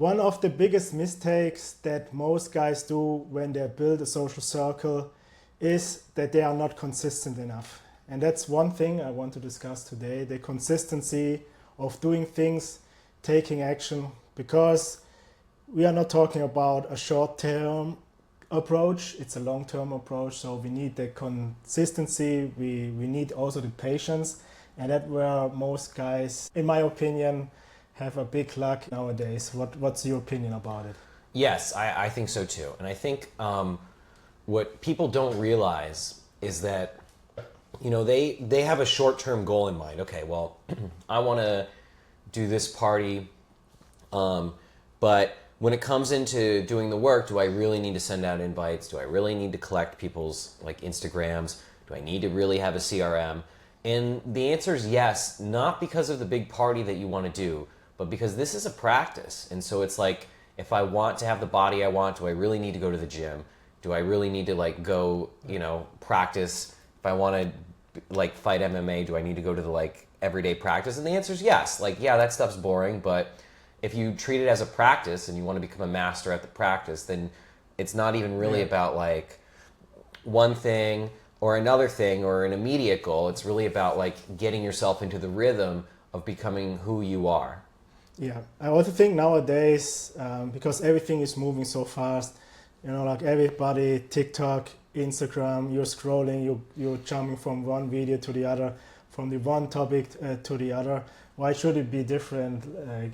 One of the biggest mistakes that most guys do when they build a social circle is that they are not consistent enough. And that's one thing I want to discuss today, the consistency of doing things, taking action, because we are not talking about a short-term approach, it's a long-term approach, so we need the consistency, we need also the patience, and that's where most guys, in my opinion, have a big lack nowadays. What's your opinion about it? Yes, I think so too. And I think what people don't realize is that, they have a short-term goal in mind. Okay, well, I want to do this party, but when it comes into doing the work, do I really need to send out invites? Do I really need to collect people's Instagrams? Do I need to really have a CRM? And the answer is yes, not because of the big party that you want to do, but because this is a practice. And so it's like, if I want to have the body I want, do I really need to go to the gym? Do I really need to go, practice? If I want to fight MMA, do I need to go to the everyday practice? And the answer is yes. Yeah, that stuff's boring, but if you treat it as a practice and you want to become a master at the practice, then it's not even really about one thing or another thing or an immediate goal. It's really about getting yourself into the rhythm of becoming who you are. Yeah, I also think nowadays, because everything is moving so fast, everybody, TikTok, Instagram, you're scrolling, you're jumping from one video to the other, from the one topic to the other. Why should it be different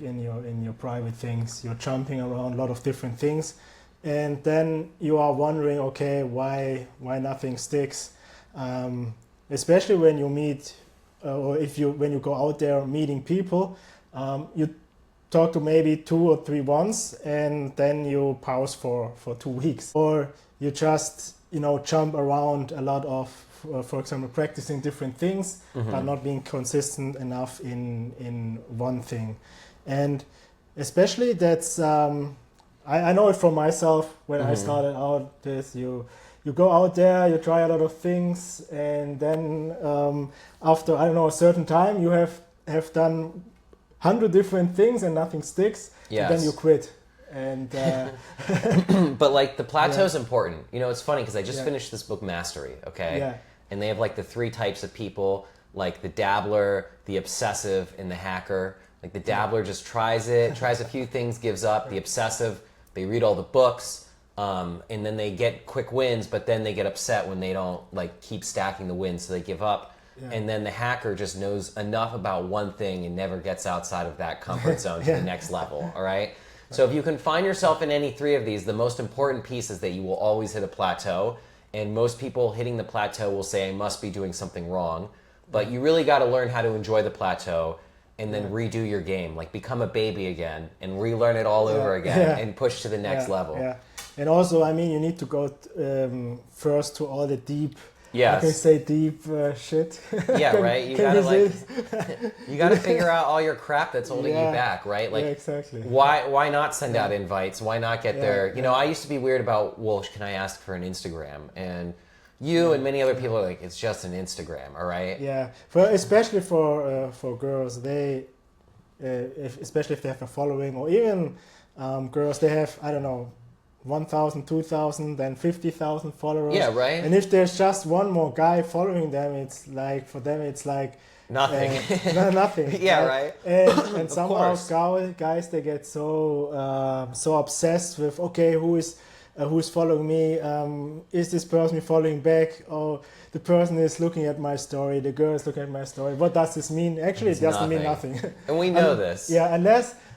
in your private things? You're jumping around a lot of different things, and then you are wondering, okay, why nothing sticks? Especially when you meet, or when you go out there meeting people, you talk to maybe 2 or 3 once, and then you pause for 2 weeks, or you just jump around a lot of, for example, practicing different things, but not being consistent enough in one thing. And especially that's I know it from myself when I started out. This you go out there, you try a lot of things, and then after a certain time, you have done 100 different things and nothing sticks. Yes. And then you quit. And but the plateau is important. It's funny because I just finished this book, Mastery. Okay. Yeah. And they have the 3 types of people, the dabbler, the obsessive, and the hacker. The dabbler just tries a few things, gives up. The obsessive, they read all the books, and then they get quick wins, but then they get upset when they don't keep stacking the wins, so they give up. Yeah. And then the hacker just knows enough about one thing and never gets outside of that comfort zone to the next level. All right. So if you can find yourself in any 3 of these, the most important piece is that you will always hit a plateau. And most people hitting the plateau will say, I must be doing something wrong. But you really got to learn how to enjoy the plateau and then redo your game, become a baby again and relearn it all over again and push to the next level. Yeah. And also, you need to go first to all the deep, yes. I can say deep shit. Yeah, right. You gotta figure out all your crap that's holding you back, right? Yeah, exactly. Why not send out invites? Why not get there? I used to be weird about, well, can I ask for an Instagram? And you and many other people are like, it's just an Instagram, all right? Yeah, especially for girls, they, especially if they have a following, or even girls, they have 1,000, 2,000, then 50,000 followers. Yeah, right. And if there's just one more guy following them, it's for them it's nothing. Nothing. Yeah, right. And somehow guys, they get so obsessed with, okay, who's following me? Is this person following back? Or the person is looking at my story, the girl is looking at my story. What does this mean? Actually, it doesn't mean nothing. And we know this. Yeah,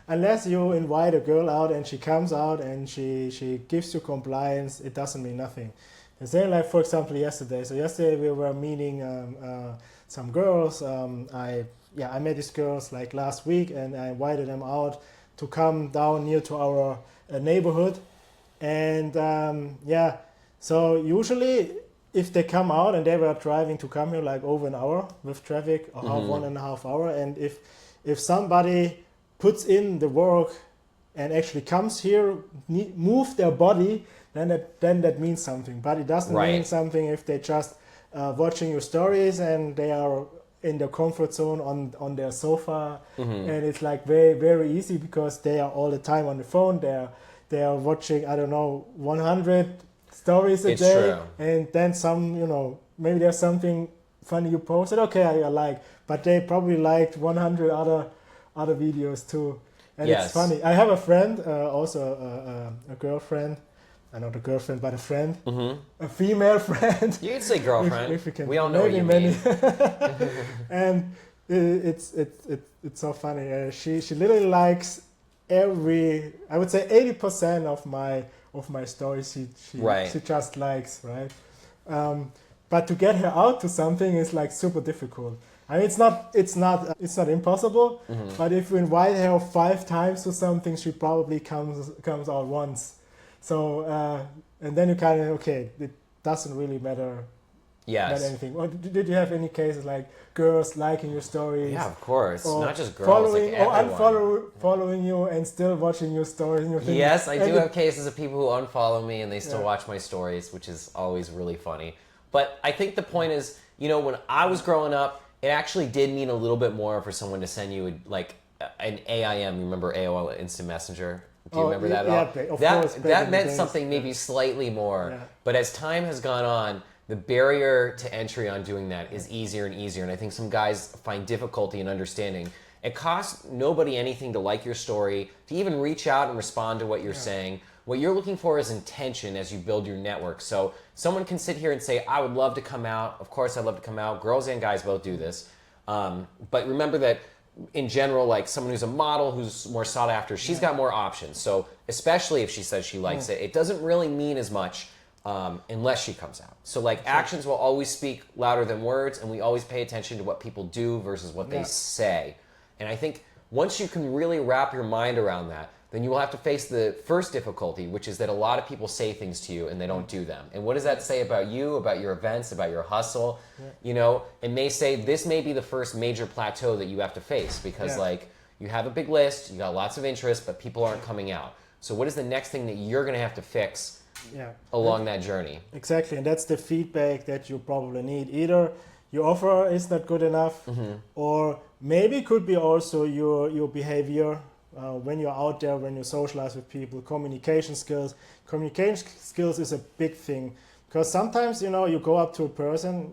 unless you invite a girl out and she comes out and she gives you compliance, it doesn't mean nothing. The same for example, yesterday. So yesterday we were meeting some girls. I met these girls last week, and I invited them out to come down near to our neighborhood. And so usually if they come out, and they were driving to come here over an hour with traffic, or 1.5 hours, and if somebody puts in the work and actually comes here, move their body, then that means something. But it doesn't mean something if they just watching your stories and they are in their comfort zone on their sofa, and it's like very, very easy because they are all the time on the phone. They are watching, I don't know, 100 stories a day, true. and then some, maybe there's something funny you posted. Okay, I like, but they probably liked 100 other videos too, and it's funny. I have a friend, also a girlfriend. Not a girlfriend, but a friend, a female friend. You can say girlfriend. If you can, we all know what you mean. And it's so funny. She literally likes I would say 80% of my stories. She just likes, right? But to get her out to something is like super difficult. I mean, it's not impossible. But if you invite her 5 times to something, she probably comes out once. So, and then you kind of, it doesn't really matter anything. Or did you have any cases like girls liking your stories? Yeah, of course. Not just girls, following like unfollowing you and still watching your stories. And yes, I do have cases of people who unfollow me and they still watch my stories, which is always really funny. But I think the point is, when I was growing up, it actually did mean a little bit more for someone to send you an AIM. You remember AOL Instant Messenger? Do you remember that at all? Of course, that meant something maybe slightly more. Yeah. But as time has gone on, the barrier to entry on doing that is easier and easier. And I think some guys find difficulty in understanding. It costs nobody anything to like your story, to even reach out and respond to what you're saying. What you're looking for is intention as you build your network. So someone can sit here and say, I would love to come out. Of course, I'd love to come out. Girls and guys both do this. But remember that in general, like someone who's a model who's more sought after, she's got more options. So especially if she says she likes it doesn't really mean as much unless she comes out. So like actions will always speak louder than words, and we always pay attention to what people do versus what they say. And I think once you can really wrap your mind around that, then you will have to face the first difficulty, which is that a lot of people say things to you and they don't do them. And what does that say about you, about your events, about your hustle? And they say this may be the first major plateau that you have to face because you have a big list, you got lots of interest, but people aren't coming out. So what is the next thing that you're going to have to fix along that journey? Exactly, and that's the feedback that you probably need. Either your offer is not good enough, or maybe it could be also your behavior. When you're out there, when you socialize with people, communication skills. Communication skills is a big thing because sometimes, you go up to a person,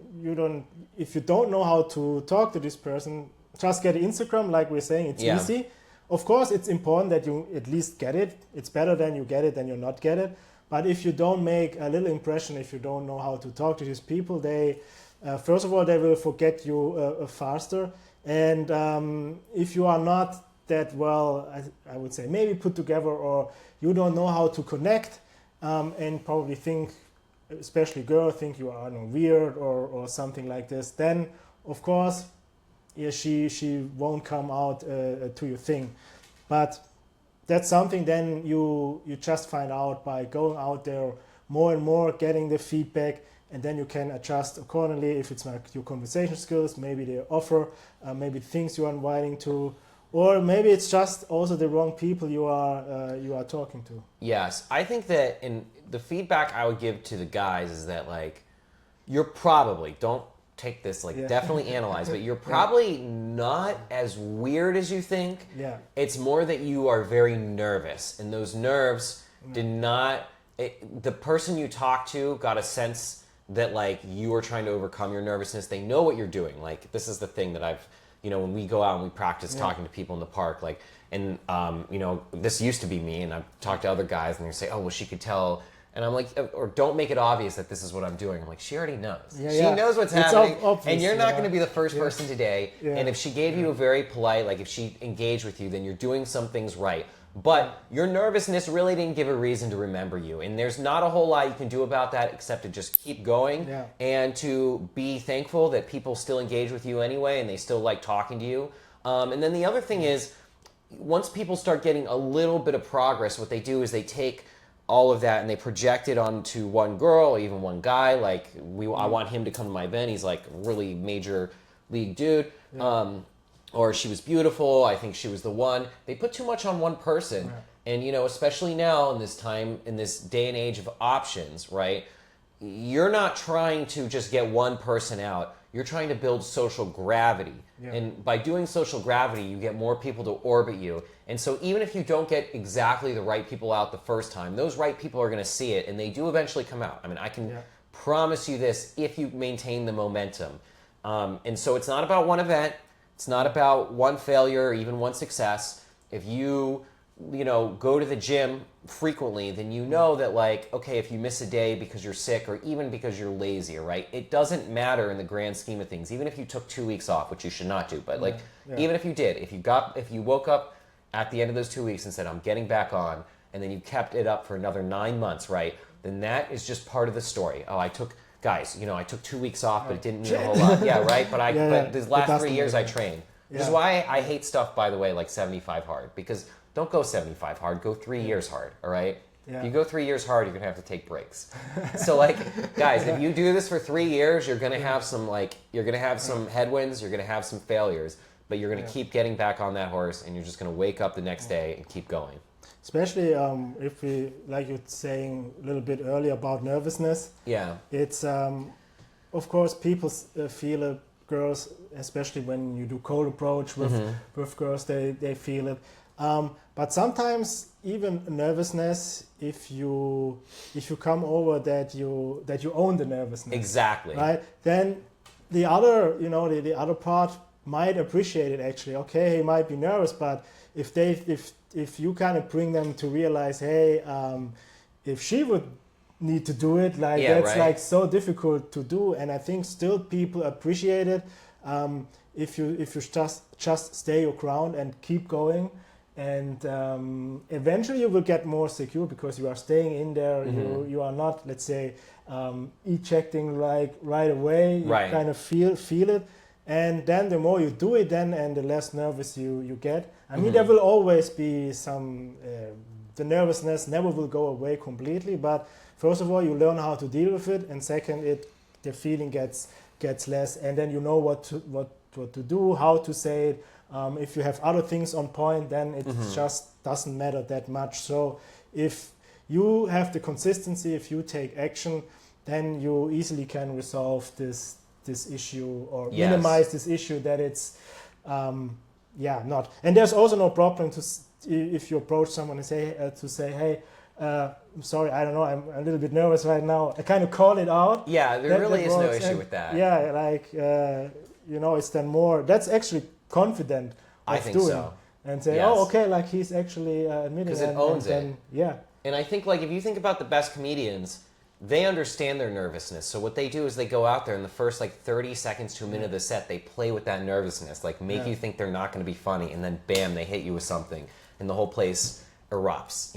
if you don't know how to talk to this person, just get Instagram, like we're saying, it's easy. Of course, it's important that you at least get it. It's better than you get it than you not get it. But if you don't make a little impression, if you don't know how to talk to these people, first of all, they will forget you faster. And if you are not that well, I would say maybe put together, or you don't know how to connect, and probably think, especially girls, think you are weird or something like this, then of course she won't come out to your thing. But that's something then you just find out by going out there more and more, getting the feedback, and then you can adjust accordingly. If it's like your conversation skills, maybe the offer, maybe things you are inviting to, or maybe it's just also the wrong people you are talking to. Yes, I think that in the feedback I would give to the guys is that you're probably, don't take this definitely analyze, but you're probably not as weird as you think. Yeah. It's more that you are very nervous, and those nerves the person you talk to got a sense that you are trying to overcome your nervousness. They know what you're doing. This is the thing that I've when we go out and we practice talking to people in the park, this used to be me, and I've talked to other guys and they say, oh, well, she could tell. And I'm like, or don't make it obvious that this is what I'm doing. I'm like, she already knows. She knows what's happening. Obvious, and you're not going to be the first person today. Yeah. And if she gave you a very polite, if she engaged with you, then you're doing some things right. But your nervousness really didn't give a reason to remember you. And there's not a whole lot you can do about that except to just keep going and to be thankful that people still engage with you anyway and they still like talking to you. And then the other thing is, once people start getting a little bit of progress, what they do is they take all of that and they project it onto one girl or even one guy. I want him to come to my event. He's a really major league dude. Or she was beautiful, I think she was the one. They put too much on one person. Right. And, especially now in this time, in this day and age of options, right? You're not trying to just get one person out. you're trying to build social gravity. Yeah. And by doing social gravity, you get more people to orbit you. And so even if you don't get exactly the right people out the first time, those right people are going to see it, and they do eventually come out. I mean, I can promise you this if you maintain the momentum. And so it's not about one event. It's not about one failure or even one success. If you go to the gym frequently, then you know that, like, okay, if you miss a day because you're sick or even because you're lazy, right? It doesn't matter in the grand scheme of things. Even if you took 2 weeks off, which you should not do, but even if you did, if you woke up at the end of those 2 weeks and said, I'm getting back on, and then you kept it up for another 9 months, right? Then that is just part of the story. Oh, I took 2 weeks off, but it didn't mean a whole lot. Yeah, right? But these last 3 years I trained. Which is why I hate stuff, by the way, like 75 hard, because don't go 75 hard, go 3 years hard, all right? Yeah. If you go 3 years hard, you're gonna have to take breaks. So, like, guys, if you do this for 3 years, you're gonna have some headwinds, you're gonna have some failures, but you're gonna keep getting back on that horse, and you're just gonna wake up the next day and keep going. Especially if we, like you were saying a little bit earlier about nervousness. Yeah. It's, of course, people feel it, girls, especially when you do cold approach with girls, they feel it. But sometimes even nervousness, if you come over that you own the nervousness. Exactly. Right? Then the other, the other part might appreciate it actually. Okay, he might be nervous, but if you kind of bring them to realize, hey, if she would need to do it, like so difficult to do, and I think still people appreciate it. If you just stay your ground and keep going, and eventually you will get more secure because you are staying in there. You are not, let's say, ejecting like right away. You kind of feel it, and then the more you do it, and the less nervous you get. I mean, there will always be some. The nervousness never will go away completely, but first of all, you learn how to deal with it, and second, the feeling gets less, and then you know what to do, how to say it. If you have other things on point, then it just doesn't matter that much. So if you have the consistency, if you take action, then you easily can resolve this issue or minimize this issue that it's not. And there's also no problem if you approach someone and say, hey, I'm sorry, I don't know, I'm a little bit nervous right now. I kind of call it out. Yeah, there really is no issue with that. Yeah, like, it's then more, that's actually confident I think so. And say, oh, okay, like he's actually admitting it. Because it owns it. Yeah. And I think, like, if you think about the best comedians, they understand their nervousness. So what they do is they go out there in the first, 30 seconds to a minute of the set, they play with that nervousness, make you think they're not going to be funny, and then bam, they hit you with something, and the whole place erupts.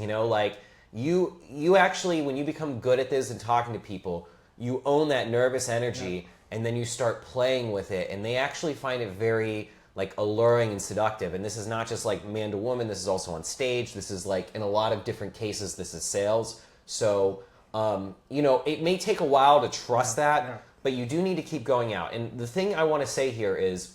You actually, when you become good at this and talking to people, you own that nervous energy, and then you start playing with it, and they actually find it very alluring and seductive. And this is not just man to woman, this is also on stage, this is in a lot of different cases, this is sales. So it may take a while to trust that, but you do need to keep going out. And the thing I want to say here is,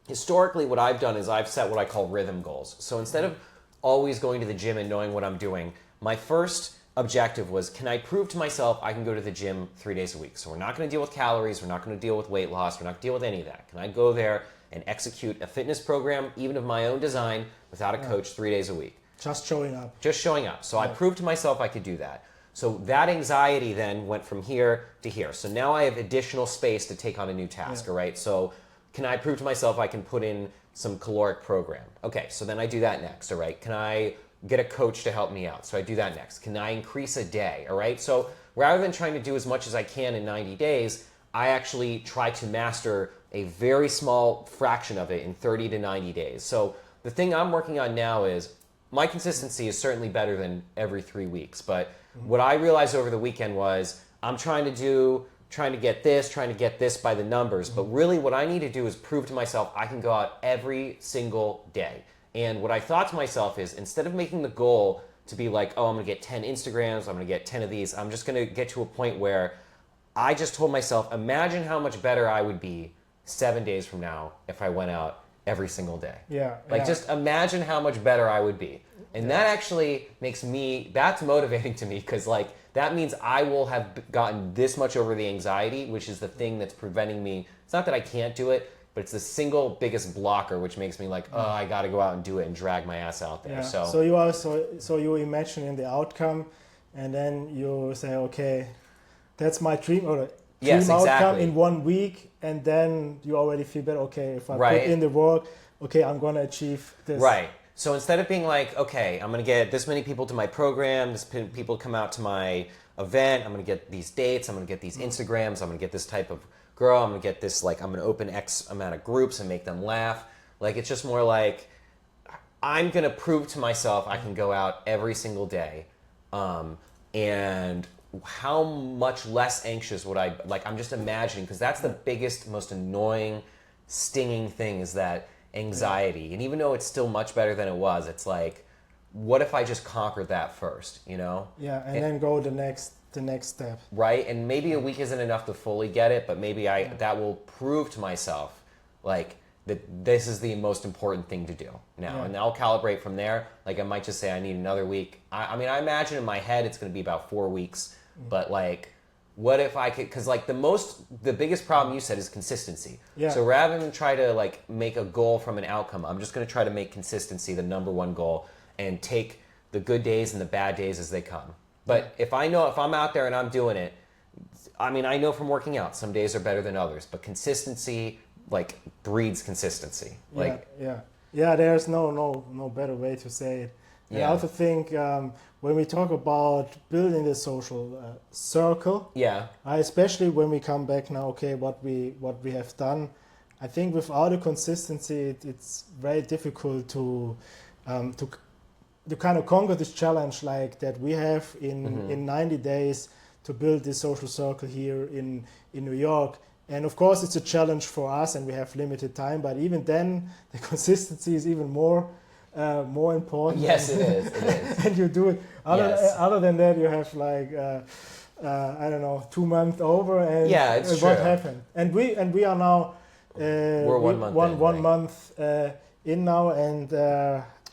historically what I've done is I've set what I call rhythm goals. So instead of always going to the gym and knowing what I'm doing, my first objective was, can I prove to myself I can go to the gym 3 days a week? So we're not going to deal with calories, we're not going to deal with weight loss, we're not going to deal with any of that. Can I go there and execute a fitness program, even of my own design, without a coach 3 days a week? Just showing up. Just showing up. So I proved to myself I could do that. So that anxiety then went from here to here. So now I have additional space to take on a new task, all right? So can I prove to myself I can put in some caloric program? Okay, so then I do that next, all right? Can I get a coach to help me out? So I do that next. Can I increase a day, all right? So rather than trying to do as much as I can in 90 days, I actually try to master a very small fraction of it in 30 to 90 days. So the thing I'm working on now is, my consistency is certainly better than every 3 weeks, but what I realized over the weekend was I'm trying to get this by the numbers, but really what I need to do is prove to myself I can go out every single day. And what I thought to myself is, instead of making the goal to be like, oh, I'm gonna get 10 Instagrams, I'm gonna get 10 of these, I'm just gonna get to a point where I just told myself, imagine how much better I would be 7 days from now if I went out every single day. Yeah. Like, yeah. just imagine how much better I would be. And that actually makes me, that's motivating to me, because like, that means I will have gotten this much over the anxiety, which is the thing that's preventing me. It's not that I can't do it, but it's the single biggest blocker, which makes me like, oh, I got to go out and do it and drag my ass out there. Yeah. So So you imagine the outcome, and then you say, okay, that's my dream, or dream outcome exactly. in 1 week, and then you already feel better. Okay, if I Right. put in the work, okay, I'm gonna achieve this. Right. So instead of being like, okay, I'm going to get this many people to my program, people come out to my event, I'm going to get these dates, I'm going to get these Instagrams, I'm going to get this type of girl, I'm going to get this, like, I'm going to open X amount of groups and make them laugh. Like, it's just more like, I'm going to prove to myself I can go out every single day. And how much less anxious would I, like, I'm just imagining, because that's the biggest, most annoying, stinging thing, is that anxiety. And even though it's still much better than it was, it's like, what if I just conquered that first, you know? Yeah, and then go the next step. Right? And maybe a week isn't enough to fully get it, but maybe that will prove to myself, like, that this is the most important thing to do now. And I'll calibrate from there. Like, I might just say I need another week. I mean, I imagine in my head it's going to be about 4 weeks, but like, what if I could, because like the biggest problem you said is consistency. Yeah. So rather than try to like make a goal from an outcome, I'm just going to try to make consistency the number one goal and take the good days and the bad days as they come. But if I'm out there and I'm doing it, I mean, I know from working out, some days are better than others, but consistency like breeds consistency. Like, yeah. There's no better way to say it. And I also think when we talk about building the social circle, especially when we come back now, okay, what we have done, I think without a consistency, it's very difficult to kind of conquer this challenge like that we have in 90 days to build this social circle here in New York. And of course, it's a challenge for us, and we have limited time. But even then, the consistency is even more important. Yes, it is. It is. And you do it. Other than that, you have like I don't know, 2 months over, and it's what true. happened? And we are now we're 1 month in, one month in now, and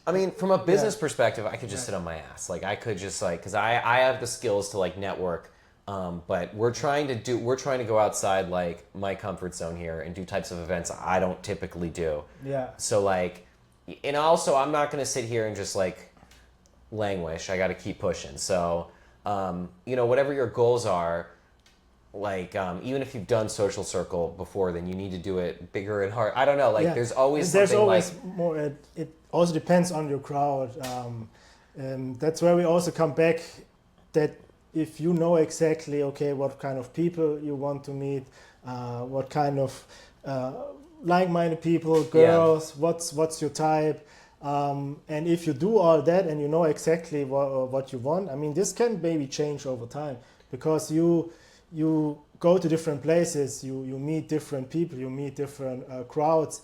I mean, from a business perspective, I could just sit on my ass. Like, I could just like, because I have the skills to like network. But we're trying to go outside like my comfort zone here and do types of events I don't typically do. Yeah. So like, and also I'm not going to sit here and just like languish. I got to keep pushing. So, you know, whatever your goals are, like, even if you've done social circle before, then you need to do it bigger and hard. I don't know. Like, there's always more. It also depends on your crowd. That's where we also come back that. If you know exactly, okay, what kind of people you want to meet, what kind of like-minded people, girls, what's your type, and if you do all that and you know exactly what you want, I mean, this can maybe change over time, because you go to different places, you meet different people, you meet different crowds.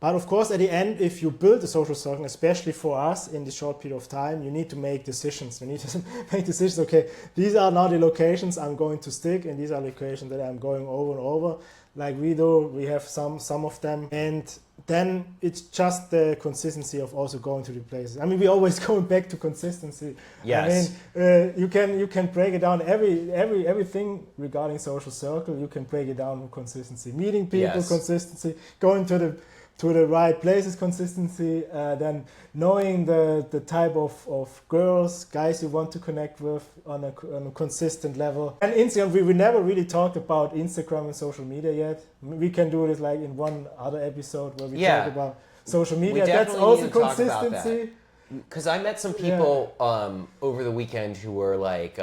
But of course, at the end, if you build a social circle, especially for us in this short period of time, you need to make decisions. You need to make decisions. Okay, these are now the locations I'm going to stick, and these are locations that I'm going over and over. Like we do, we have some of them, and then it's just the consistency of also going to the places. I mean, we always going back to consistency. Yes. I mean, you can break it down. Everything regarding social circle, you can break it down with consistency. Meeting people, consistency. Going to the right places, consistency, then knowing the type of girls, guys you want to connect with on a consistent level. And Instagram, we never really talked about Instagram and social media yet. We can do this like in one other episode where we talk about social media. That's also consistency. Because I met some people over the weekend who were like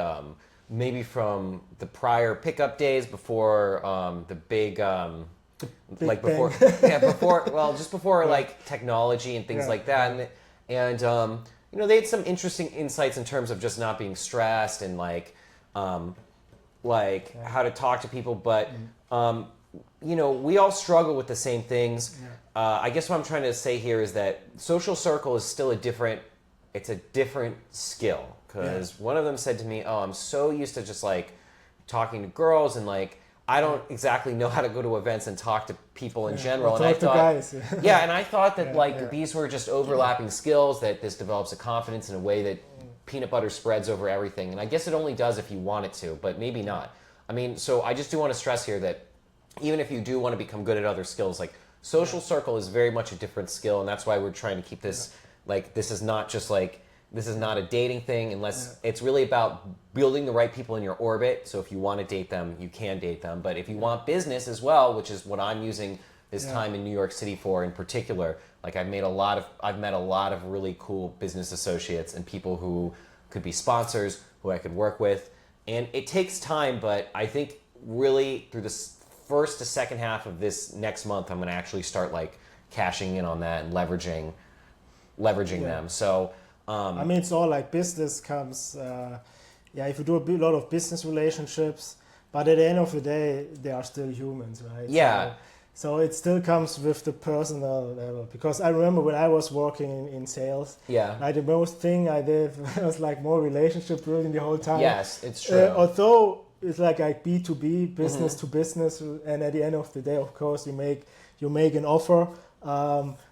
maybe from the prior pickup days before the big... like before, just before like technology and things like that, and you know, they had some interesting insights in terms of just not being stressed and like how to talk to people, but you know, we all struggle with the same things. I guess what I'm trying to say here is that social circle is still a different skill, because one of them said to me, "Oh, I'm so used to just like talking to girls and like." I don't exactly know how to go to events and talk to people in general. And I talk to thought, guys. yeah, and I thought that these were just overlapping skills, that this develops a confidence in a way that peanut butter spreads over everything. And I guess it only does if you want it to, but maybe not. I mean, so I just do want to stress here that even if you do want to become good at other skills, like social circle is very much a different skill, and that's why we're trying to keep this, like, this is not just like, this is not a dating thing, unless it's really about building the right people in your orbit. So if you want to date them, you can date them. But if you want business as well, which is what I'm using this time in New York City for in particular, like I've met a lot of really cool business associates and people who could be sponsors, who I could work with. And it takes time, but I think really through this first to second half of this next month, I'm going to actually start like cashing in on that and leveraging them. So, I mean, it's all like business comes, if you do a lot of business relationships, but at the end of the day, they are still humans, right? Yeah. So it still comes with the personal level. Because I remember when I was working in sales, like the most thing I did was like more relationship building the whole time. Yes, it's true. Although it's like B2B, business to business, and at the end of the day, of course, you make an offer.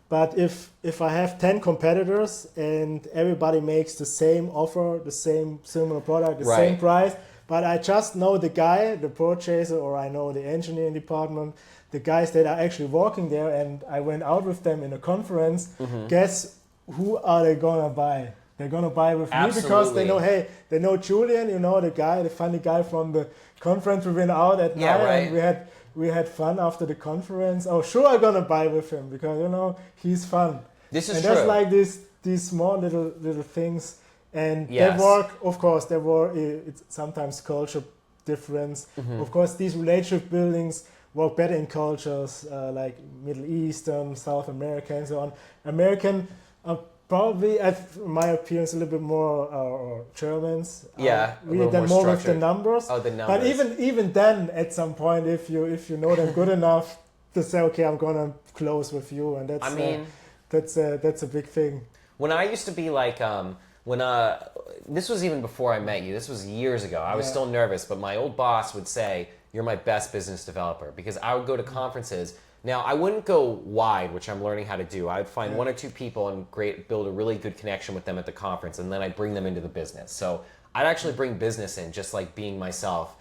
But if I have 10 competitors and everybody makes the same offer, the same similar product, the same price, but I just know the guy, the purchaser, or I know the engineering department, the guys that are actually working there, and I went out with them in a conference, guess who are they gonna buy? They're gonna buy with me because they know, hey, they know Julian, you know, the guy, the funny guy from the conference. We went out at night and we had fun after the conference. Oh, sure, I'm gonna buy with him because, you know, he's fun. This is and true. That's like these small little things, and they work. Of course, it's sometimes culture difference. Of course, these relationship buildings work better in cultures like Middle Eastern, South America, and so on. American are probably, in my appearance, a little bit more Germans. Really then more with the numbers. Oh, the numbers. But even then, at some point, if you know them good enough to say, okay, I'm gonna close with you, and that's a big thing. When I used to be like, this was even before I met you. This was years ago. I was still nervous, but my old boss would say, "You're my best business developer," because I would go to conferences. Now, I wouldn't go wide, which I'm learning how to do. I would find one or two people and build a really good connection with them at the conference, and then I'd bring them into the business. So I'd actually bring business in, just like being myself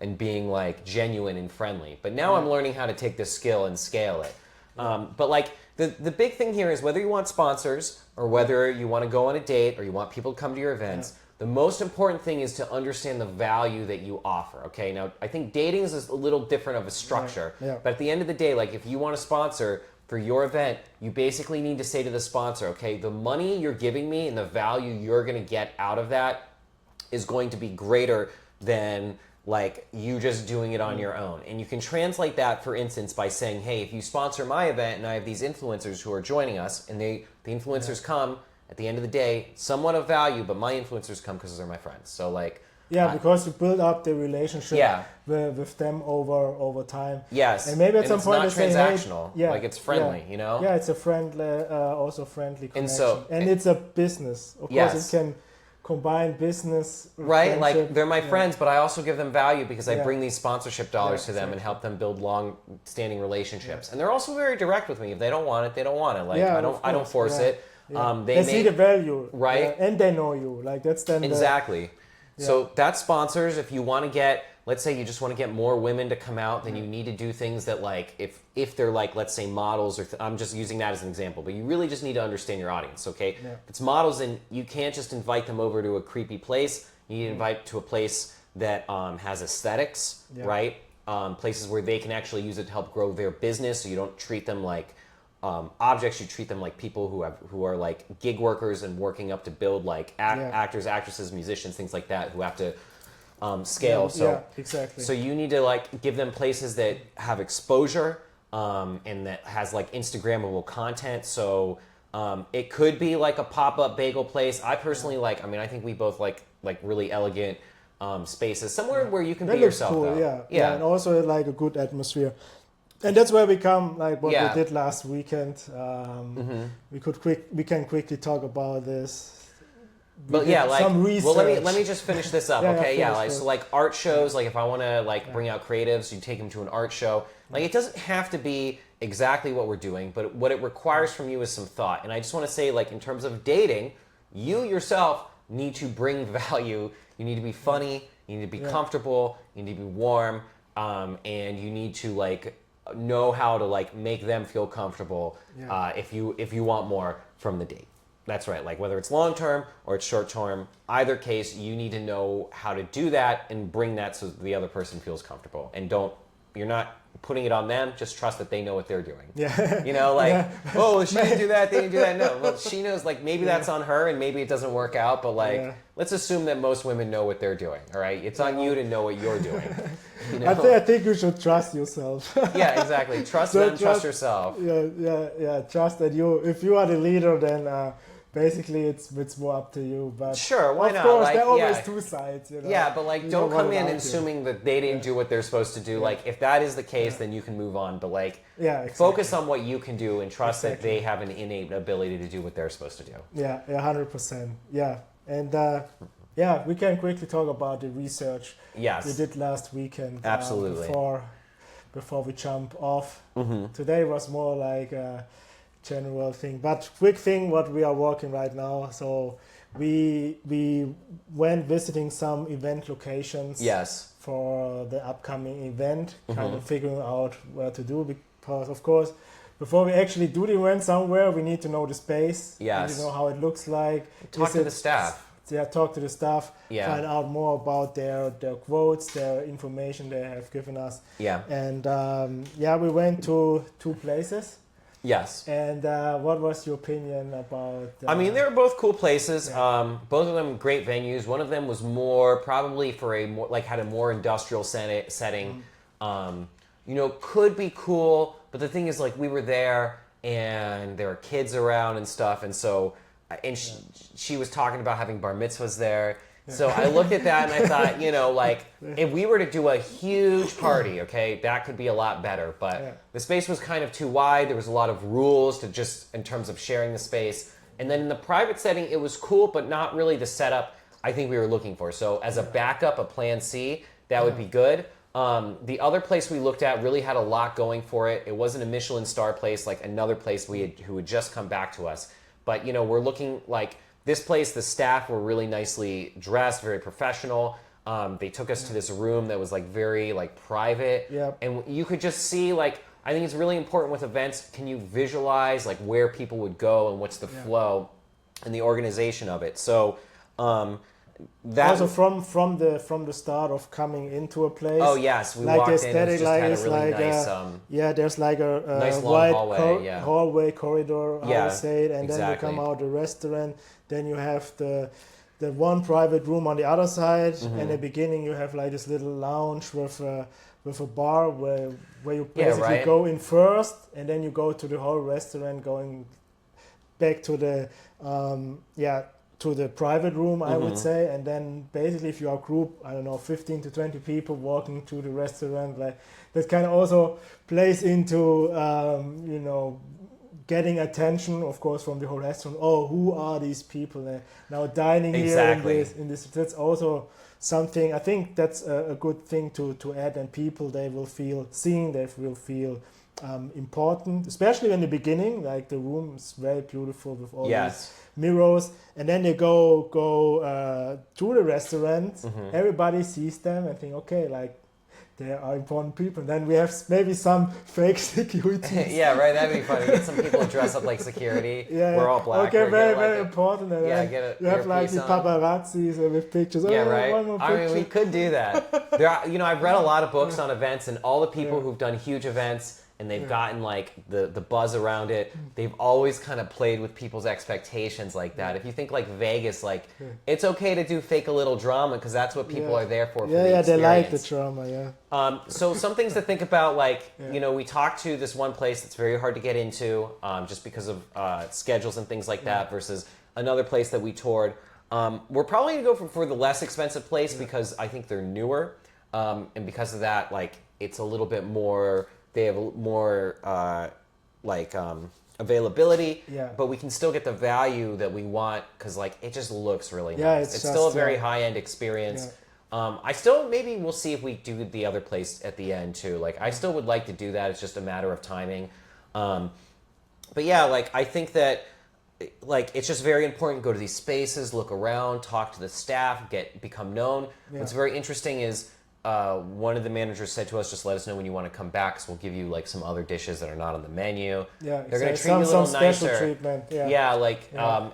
and being like genuine and friendly. But now I'm learning how to take this skill and scale it. But like the big thing here is whether you want sponsors or whether you want to go on a date or you want people to come to your events, the most important thing is to understand the value that you offer, okay? Now, I think dating is a little different of a structure, but at the end of the day, like if you want a sponsor for your event, you basically need to say to the sponsor, okay, the money you're giving me and the value you're going to get out of that is going to be greater than like you just doing it on your own. And you can translate that, for instance, by saying, hey, if you sponsor my event and I have these influencers who are joining us and the influencers come, at the end of the day, somewhat of value, but my influencers come because they're my friends. So like... because you build up the relationship with them over time. Yes, and maybe at some point it's not transactional. Like it's friendly, you know? Yeah, it's a also friendly connection. And it's a business. Of course, it can combine business with right, like they're my friends, but I also give them value because I bring these sponsorship dollars to them and help them build long-standing relationships. And they're also very direct with me. If they don't want it, they don't want it. Like I don't force it. They see the value, right? And they know you. Like that's then exactly. So that's sponsors. If you want to get, let's say you just want to get more women to come out, then you need to do things that like if they're like, let's say models, or I'm just using that as an example, but you really just need to understand your audience, okay? If it's models, and you can't just invite them over to a creepy place. You need to invite to a place that has aesthetics, right? Places where they can actually use it to help grow their business, so you don't treat them like objects. You treat them like people who are like gig workers and working up to build like actors, actresses, musicians, things like that, who have to scale. Exactly. So you need to like give them places that have exposure and that has like Instagrammable content. So it could be like a pop-up bagel place. I personally like. I mean, I think we both like really elegant spaces, somewhere where you can be yourself. Cool, though. And also like a good atmosphere. And that's where we come, like what we did last weekend. We can quickly talk about this. But yeah, like, some research. well, let me just finish this up, okay? Yeah, like, finish. so like art shows, like if I want to like bring out creatives, you take them to an art show. Like it doesn't have to be exactly what we're doing, but what it requires from you is some thought. And I just want to say, like in terms of dating, you yourself need to bring value. You need to be funny. You need to be comfortable. You need to be warm, and you need to like know how to like make them feel comfortable. If you want more from the date. That's right. Like whether it's long term or it's short term, either case, you need to know how to do that and bring that so the other person feels comfortable. And you're not putting it on them. Just trust that they know what they're doing. Yeah. You know, like, oh, she didn't do that. They didn't do that. No, well, she knows. Like maybe that's on her, and maybe it doesn't work out. But like, let's assume that most women know what they're doing. All right, it's on you to know what you're doing. You know? I think you should trust yourself. Yeah, exactly. Trust them. Trust yourself. Yeah. Trust that if you are the leader, then. Basically, it's more up to you, but sure, why not? Of course, like, there are always two sides. You know? Yeah, but like, don't come in assuming that they didn't do what they're supposed to do. Like, if that is the case, then you can move on. But like, focus on what you can do and trust that they have an innate ability to do what they're supposed to do. Yeah, 100%. Yeah, and we can quickly talk about the research we did last weekend. Absolutely. Before we jump off, Mm-hmm. today was more like a general thing, but quick thing what we are working right now. So we went visiting some event locations for the upcoming event, kind of figuring out where to do, because of course before we actually do the event somewhere we need to know the space, and you know how it looks like, talk to the staff, talk to the staff, find out more about their quotes, their information they have given us, and we went to 2 places. Yes. And what was your opinion about... I mean, they were both cool places. Both of them great venues. One of them was more probably for had a more industrial setting. You know, could be cool, but the thing is, like, we were there and there were kids around and stuff, and so she was talking about having bar mitzvahs there. So I looked at that and I thought, you know, like, if we were to do a huge party, okay, that could be a lot better. But the space was kind of too wide. There was a lot of rules to just in terms of sharing the space. And then in the private setting, it was cool, but not really the setup I think we were looking for. So as a backup, a plan C, that would be good. The other place we looked at really had a lot going for it. It wasn't a Michelin star place like another place who had just come back to us. But, you know, we're looking like... This place, the staff were really nicely dressed, very professional. They took us to this room that was like very like private, and you could just see like, I think it's really important with events. Can you visualize like where people would go and what's the flow and the organization of it? So that also from the start of coming into a place. Oh yes, we like walked the in. It just had a really nice, there's like a nice long wide hallway corridor. I would say, and then you come out the restaurant. Then you have the one private room on the other side. In the beginning, you have like this little lounge with a bar where you basically go in first, and then you go to the whole restaurant, going back to the to the private room, I would say, and then basically if you are a group, I don't know, 15 to 20 people walking to the restaurant, like that kind of also plays into you know, getting attention, of course, from the whole restaurant. Oh, who are these people now dining here in this? That's also something. I think that's a good thing to add, and people they will feel important, especially in the beginning. Like the room is very beautiful with all these mirrors, and then they go to the restaurant. Everybody sees them and think, okay, like, they are important people. And then we have maybe some fake security. That'd be funny. Get some people to dress up like security. We're all black. Okay, very important. And get it. You have like the paparazzis with pictures. I mean, we could do that. There are, you know, I've read a lot of books on events, and all the people who've done huge events and they've gotten like the buzz around it, they've always kind of played with people's expectations like that. If you think like Vegas, like it's okay to do fake a little drama because that's what people are there for. They like the drama. So some things to think about, like you know, we talked to this one place that's very hard to get into just because of schedules and things like that versus another place that we toured. We're probably gonna go for the less expensive place because I think they're newer, and because of that, like it's a little bit more. They have more availability, Yeah. but we can still get the value that we want because like it just looks really Yeah, nice. it's Still a just, very high-end experience. I still, maybe we'll see if we do the other place at the end too. Like I still would like to do that. It's just a matter of timing. But yeah, like I think that like it's just very important to go to these spaces, look around, talk to the staff, become known. What's very interesting is one of the managers said to us, just let us know when you want to come back because we'll give you like some other dishes that are not on the menu. Yeah, they're going to treat some, you a little some special nicer. treatment.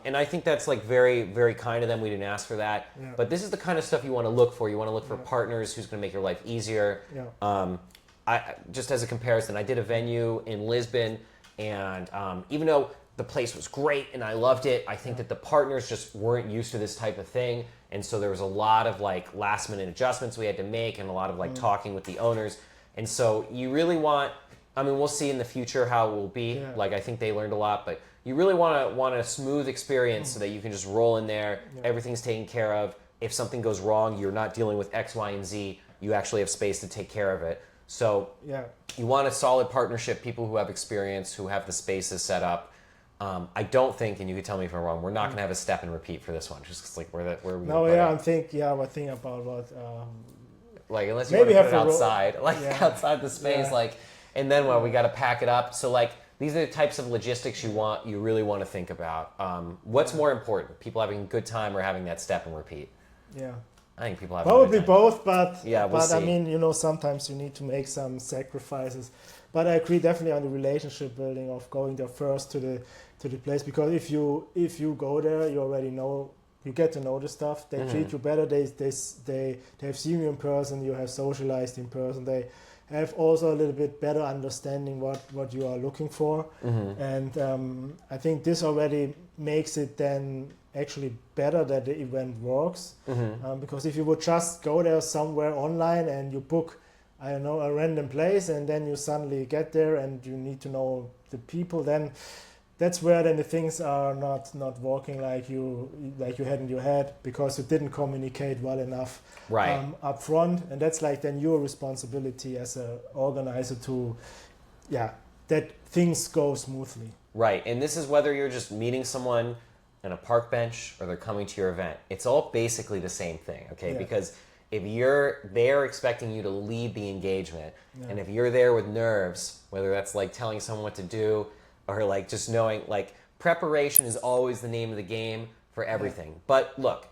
And I think that's like very, very kind of them. We didn't ask for that. But this is the kind of stuff you want to look for. You want to look for partners who's going to make your life easier. I just as a comparison, I did a venue in Lisbon, and even though the place was great and I loved it, I think that the partners just weren't used to this type of thing. And so there was a lot of like last minute adjustments we had to make and a lot of like talking with the owners. And so you really want, I mean, we'll see in the future how it will be. Like I think they learned a lot, but you really want a smooth experience so that you can just roll in there. Everything's taken care of. If something goes wrong, you're not dealing with X, Y, and Z. You actually have space to take care of it. So you want a solid partnership, people who have experience, who have the spaces set up. I don't think, and you can tell me if I'm wrong, we're not going to have a step and repeat for this one. Just 'cause, like where we. No, yeah, I'm thinking about what. Like unless you maybe want to put it have to outside, like outside the space, like, and then we got to pack it up. So like these are the types of logistics you really want to think about. What's more important, people having a good time or having that step and repeat? Yeah. I think people have probably both, but we'll see. I mean, sometimes you need to make some sacrifices. But I agree definitely on the relationship building of going there first to the place, because if you go there, you already know, you get to know the stuff. They treat you better. They have seen you in person. You have socialized in person. They have also a little bit better understanding what you are looking for. And I think this already makes it then actually better that the event works. Because if you would just go there somewhere online and you book, I don't know, a random place, and then you suddenly get there and you need to know the people, then that's where then the things are not working like you had in your head, because you didn't communicate well enough up front. And that's like then your responsibility as an organizer to that things go smoothly. Right. And this is whether you're just meeting someone on a park bench or they're coming to your event. It's all basically the same thing, okay? Because if they're expecting you to lead the engagement, and if you're there with nerves, whether that's like telling someone what to do or like just knowing, like preparation is always the name of the game for everything. But look,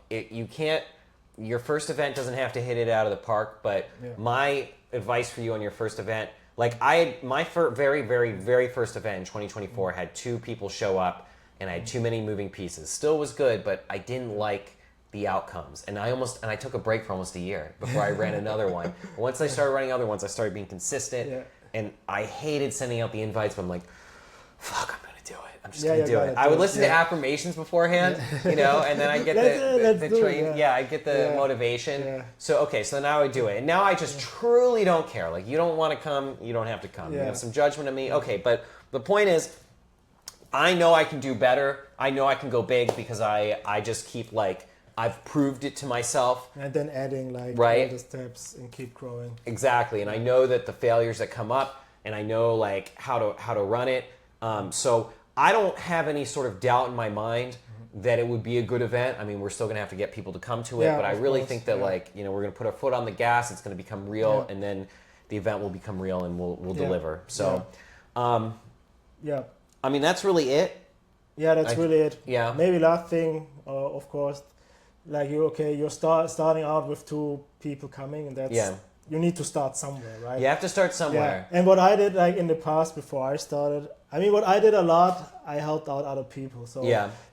your first event doesn't have to hit it out of the park, but my advice for you on your first event, like my very, very, very first event in 2024 had 2 people show up and I had too many moving pieces. Still was good, but I didn't like the outcomes, and I took a break for almost a year before I ran another one. Once I started running other ones, I started being consistent, and I hated sending out the invites, but I'm like, fuck, I'm gonna do it. I'm just gonna do it. I would listen to affirmations beforehand, and then I get the train. I get the motivation. So then I would do it, and now I just truly don't care. Like, you don't want to come, you don't have to come. You have some judgment of me, okay? But the point is, I know I can do better. I know I can go big because I just keep like, I've proved it to myself. And then adding like all the steps and keep growing. Exactly. And I know that the failures that come up, and I know like how to run it. So I don't have any sort of doubt in my mind that it would be a good event. I mean, we're still going to have to get people to come to it, but I really think that like, we're going to put our foot on the gas. It's going to become real, and then the event will become real, and we'll deliver. So, I mean, that's really it. Yeah, that's really it. Yeah. Maybe last thing, of course, like you're starting out with 2 people coming, and that's you need to start somewhere, right? You have to start somewhere. And what I did like in the past before I started, I mean, what I did a lot, I helped out other people. So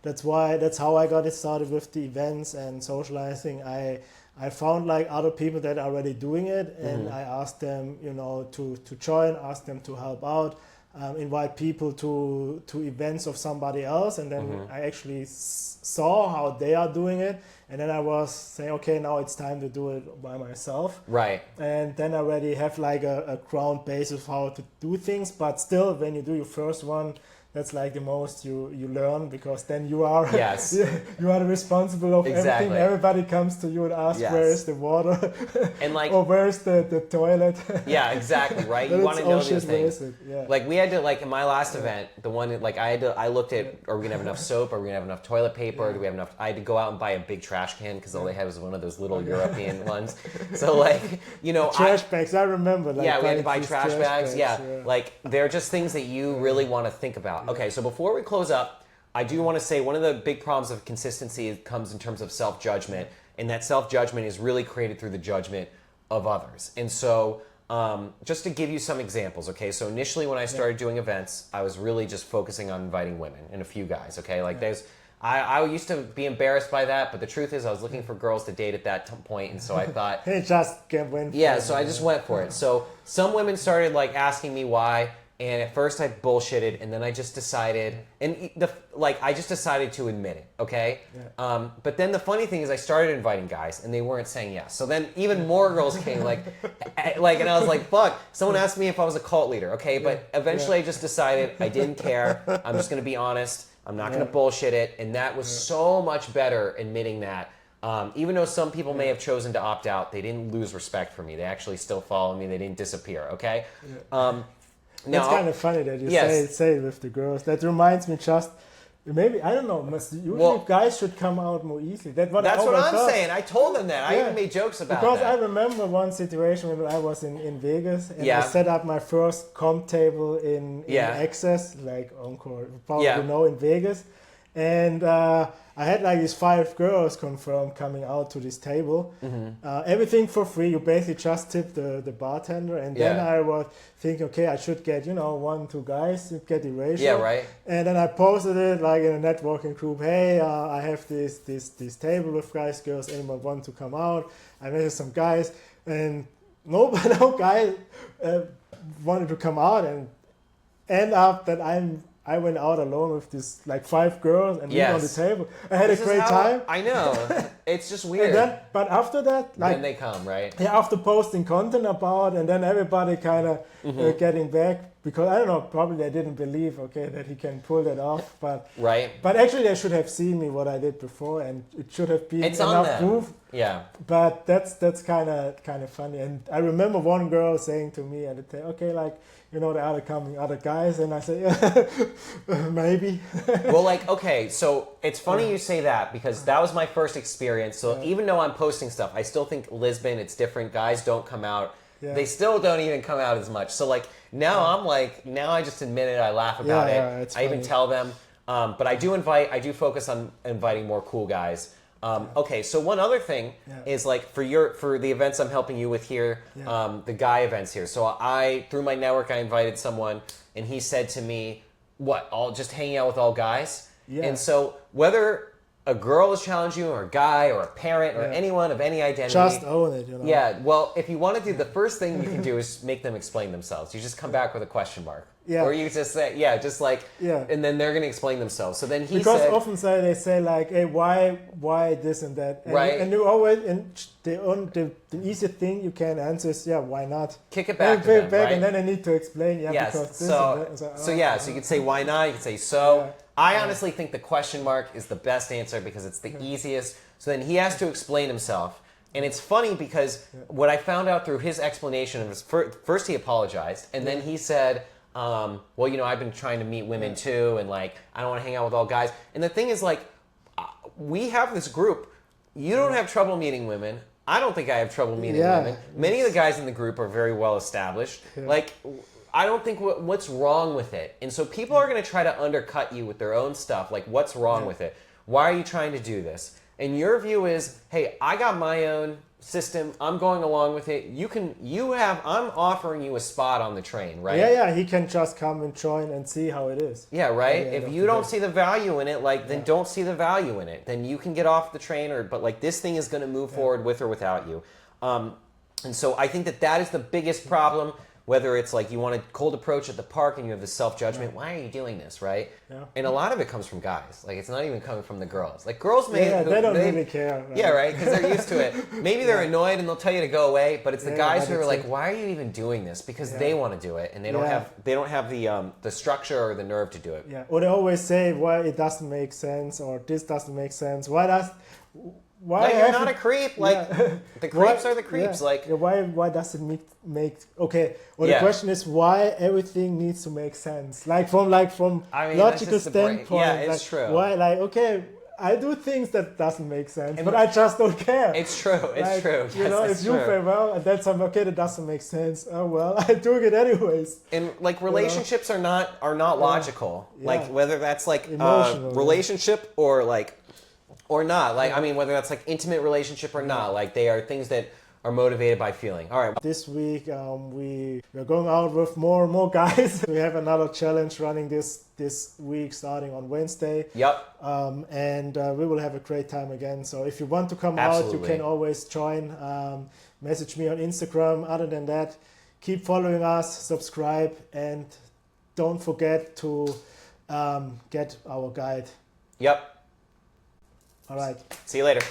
that's how I got it started with the events and socializing. I found like other people that are already doing it, and I asked them, to join, asked them to help out. Invite people to events of somebody else, and then I actually saw how they are doing it, and then I was saying, okay, now it's time to do it by myself. Right. And then I already have like a ground base of how to do things, but still, when you do your first one, that's like the most you learn, because then you are Yes. you are responsible of Exactly. everything. Everybody comes to you and asks, Yes. where is the water, And like, or where's the toilet. yeah, exactly, right. But You want it's, to know oh shit, those where things. is it? Yeah. Like we had to, like in my last event, the one like I looked at, are we gonna have enough soap? Are we gonna have enough toilet paper? Do we have enough? I had to go out and buy a big trash can because all they had was one of those little European ones. So like, you know, trash bags. I remember. Like, yeah, we had to buy these trash bags. Yeah. yeah. Like they're just things that you really want to think about. Okay, so before we close up, I do want to say one of the big problems of consistency comes in terms of self-judgment, and that self-judgment is really created through the judgment of others. And so just to give you some examples, okay, so initially when I started doing events, I was really just focusing on inviting women and a few guys, okay? Like I used to be embarrassed by that, but the truth is I was looking for girls to date at that point, and so I thought... Hey, just get went for yeah, it. so I just went for it. So some women started like asking me why, and at first I bullshitted, and then I just decided, I just decided to admit it, okay? Yeah. But then the funny thing is I started inviting guys, and they weren't saying yes. So then even more girls came, and I was like, fuck, someone asked me if I was a cult leader, okay? But eventually I just decided I didn't care. I'm just gonna be honest. I'm not gonna bullshit it. And that was so much better admitting that. Even though some people may have chosen to opt out, they didn't lose respect for me. They actually still follow me. They didn't disappear, okay? That's kind of funny that you say it with the girls. That reminds me just, maybe, I don't know, usually guys should come out more easily. That's what I'm saying. I told them that. I even made jokes about because that. I remember one situation when I was in Vegas, and I set up my first comp table in Access, like Encore, you probably know, in Vegas. And I had like these 5 girls confirmed coming out to this table. Everything for free. You basically just tip the bartender. And then I was thinking, okay, I should get, 1, 2 guys to get the ratio. Yeah, right. And then I posted it like in a networking group. Hey, I have this table with guys, girls. Anyone want to come out? I met some guys, and no guy wanted to come out, and end up that I went out alone with this like 5 girls and we on the table. I had a great time. I know. It's just weird. But after that, like, then they come, right? Yeah, after posting content about, and then everybody kind of getting back, because I don't know, probably I didn't believe, that he can pull that off. But But actually, they should have seen me what I did before, and it should have been enough proof. Yeah. But that's kind of funny. And I remember one girl saying to me at the time, okay, like, there are coming other guys, and I say, maybe. Well, like, okay, so it's funny you say that, because that was my first experience. So even though I'm posting stuff, I still think Lisbon, it's different. Guys don't come out. Yeah. They still don't even come out as much. So like now I'm like, now I just admit it. I laugh about it. I even tell them. But I do focus on inviting more cool guys. Okay, so one other thing is like for the events I'm helping you with here, the guy events here. So through my network, I invited someone, and he said to me, "What? All just hanging out with all guys?" Yeah. And so whether a girl has challenged you, or a guy, or a parent, or anyone of any identity, just own it. Yeah. Well, if you want to do, the first thing you can do is make them explain themselves. You just come back with a question mark. Yeah. Or you just say, and then they're going to explain themselves. So then because often they say like, hey, why this and that, and right? And you always, and the easiest thing you can answer is, why not? Kick it back to them, right? And then I need to explain, because this and that. So you can say why not, you can say so. Yeah. I honestly think the question mark is the best answer because it's the easiest. So then he has to explain himself. And it's funny because what I found out through his explanation was first he apologized, and then he said, I've been trying to meet women too, and like I don't want to hang out with all guys. And the thing is, like, we have this group. You don't have trouble meeting women. I don't think I have trouble meeting women. Many of the guys in the group are very well established. Yeah. Like, I don't think what's wrong with it. And so people are going to try to undercut you with their own stuff. Like, what's wrong with it? Why are you trying to do this? And your view is, hey, I got my own system. I'm going along with it. I'm offering you a spot on the train, right? Yeah, he can just come and join and see how it is. Yeah, right? If you don't see the value in it, then don't see the value in it. Then you can get off the train, but like this thing is going to move forward with or without you. And so I think that is the biggest problem whether it's like you want a cold approach at the park and you have this self-judgment, why are you doing this, right? Yeah. And a lot of it comes from guys. Like, it's not even coming from the girls. Like, girls may... they don't really care. Right? Yeah, right? Because they're used to it. Maybe they're annoyed and they'll tell you to go away, but it's the guys who are like, why are you even doing this? Because they want to do it, and they don't have the structure or the nerve to do it. Yeah. Or they always say why it doesn't make sense, or this doesn't make sense. Why you're not a creep. Like, the creeps are the creeps. Yeah. Like, why does it make okay? Well, the question is why everything needs to make sense. Like from logical standpoint. Yeah, it's true. Why I do things that doesn't make sense, but I just don't care. It's true. It's true. Yes, if you say, well, and then I'm okay, that doesn't make sense. Oh well, I'm doing it anyways. And like relationships are not logical. Yeah. Like whether that's like relationship or not. Like I mean, whether that's like intimate relationship or not. Like they are things that are motivated by feeling. All right. This week we're going out with more guys. We have another challenge running this week starting on Wednesday. Yep. And we will have a great time again. So if you want to come Absolutely. out, you can always join. Message me on Instagram. Other than that, keep following us, subscribe, and don't forget to get our guide. Yep. All right. See you later.